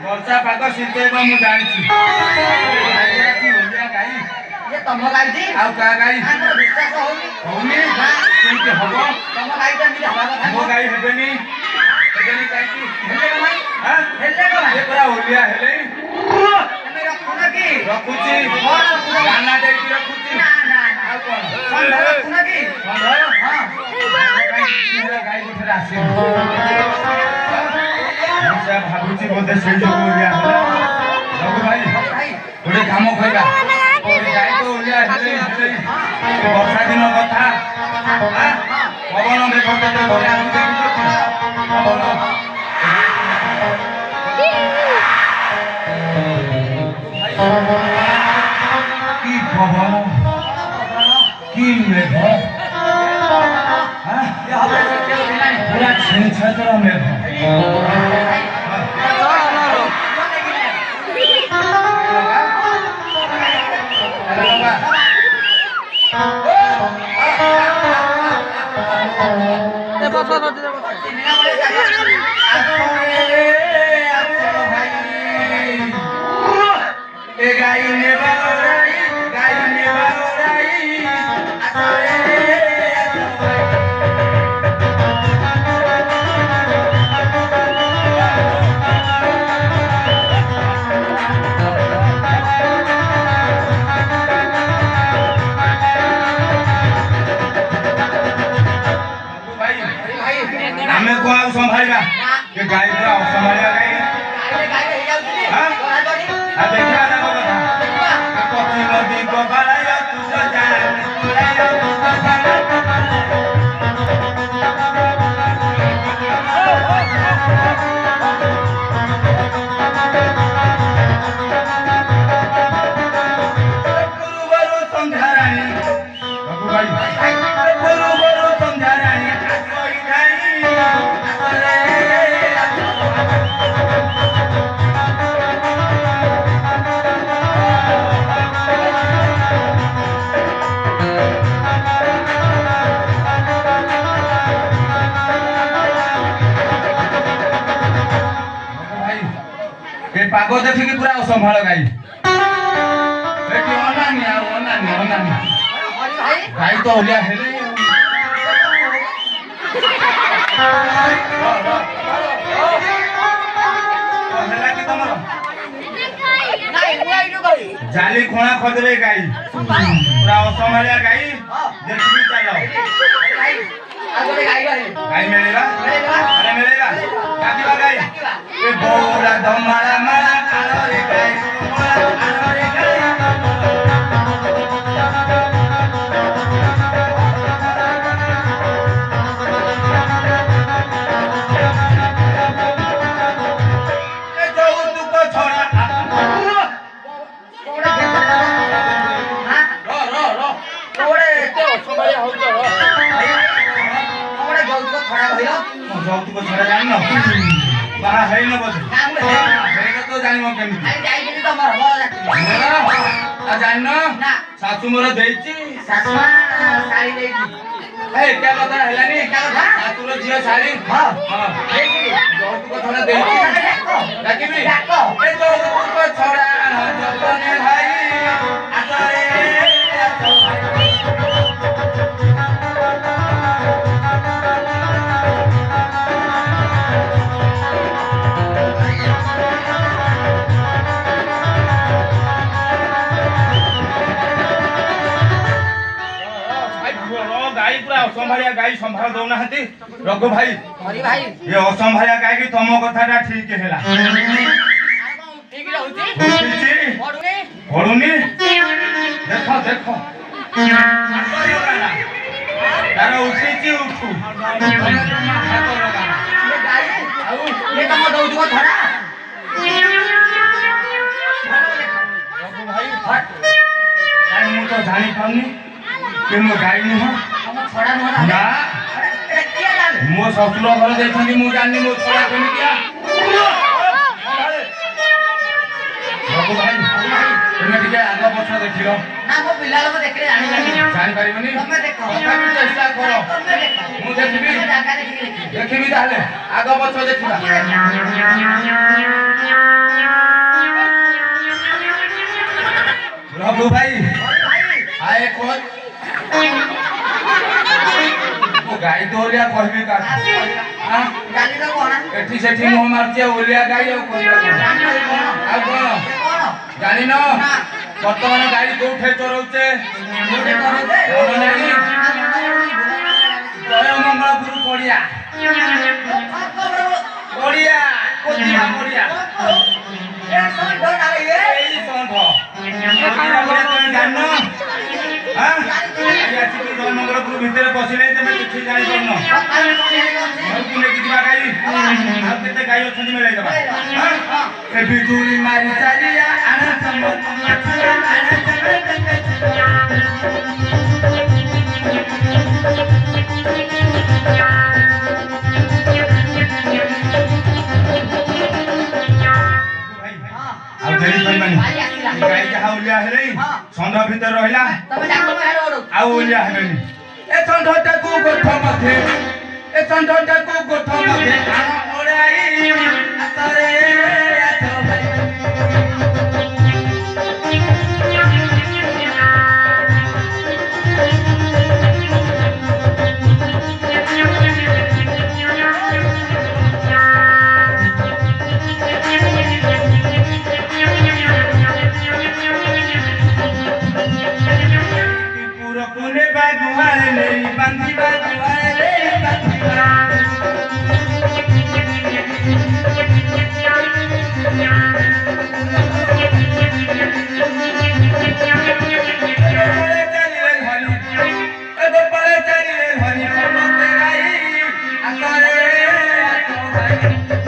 वर्षा पाग शीते मु जानी तम गाई जी आ गाई विश्वास होनी हम तम गाई मो गाई हेबेनी ओलिया हेले रखुची दाना देकी रखुची गाई गोटे आसे भावुची बोधे से जो ओलिया रघु भाई गोटे काम करा गाई तो ओलिया वर्षा दिन कथा पवन मेघ केते घरे पवन की पवन की मेघ पूरा छेतर मेघ संभाला ये गाय पूरा संभालिया गाय हां आ देखा ना कथा कथि नदी को बालाया तू सजा बालाया तू सजा गुरुवारो संधारानी बाबू भाई गुरुवारो संधारानी कोई नहीं पाग देखिकी पूरा संभाल गाई अनानी गाई तो ओलिया हेले जाली खोणा खोदले गाई पूरा असंभालिया गाई देखिकी चलो गाई मिलेगा अरे मिलेगा काटिबा गाई ए बोरा धमाला माला कालो रे गाई मोला कालो रे गाई ए जो तू को छोड़ा रो ओरे तो संभालिया हो तो जौतुक छड़ा जान न बाहा है न बस हेगा तो जानि म केमि आई जाइबी त मोर बड़ आ जान न सासु मोर देइची सासुमा साड़ी देइची ए क्या बता हेलानी क्या बता सासु रो जियो साड़ी हां हां देइची जौतुक छड़ा देइची डाकिबी डाको ए जौतुक छड़ा जतने भाई आतरे असंभालिया गाई संभाल दौना हती रघु भाई हरि भाई ये असंभालिया गाई की तम कथाटा ठीक हैला ठीक रहउची पडुनी देखो देखो तारा उठीची उठू हात लगा ये गाई ये तम दउदी को धरा रघु भाई हट काई मु तो जानी पानी के मो गाई नुह हम छोड़ा न ना अरे किया लाल मो ससुर घर देखनी मु जानी मो छोड़ा केमी किया रघु भाई तुम टिके आग पछ देखिलो ना मो पिला लोग देखले जानी पारिबनी तमे देखो तथापि चेष्टा करो तमे देखो मु देखबी जागा देखि देखिबी ताले आग पछ देखिबा रघु भाई आए कौन वो गाई तो ओलिया कहबी का हां गाली तो कोना एठी सेठी मोह मारचे ओलिया गाई और कहबा कोन आ कोन कोन जानि न वर्तमान गाई कोठे चरौचे मुझे करते कोन नाही जय मंगलपुर पड़िया पड़िया कोठिया पड़िया ए सब डर आ रही है एई संठ कोठिया पड़िया तुम जानो हां या चिकी जय मंगलपुर भितर पसिले तमे किछि जानि करनो और कुने किबा गाई आ केते गाई अछनी मिलै दबा हां ए बिजुली मारी चालिया आना संबंध मछुआ आना अब देरी भाई मानी गाई के हाउलिया हेलै संध भीतर रहला तमे जाको बाहर ओडो आ ओलिया हेबेनी ए संधटा को गोठ मध्ये ए संधटा को गोठ मध्ये आना ओडाई असरे आतो भाई पूरा कोने बागुआरे ले बंदी बागुआरे ले बंदी पड़े चली रे हनी खमते गाई असरे आतो भाई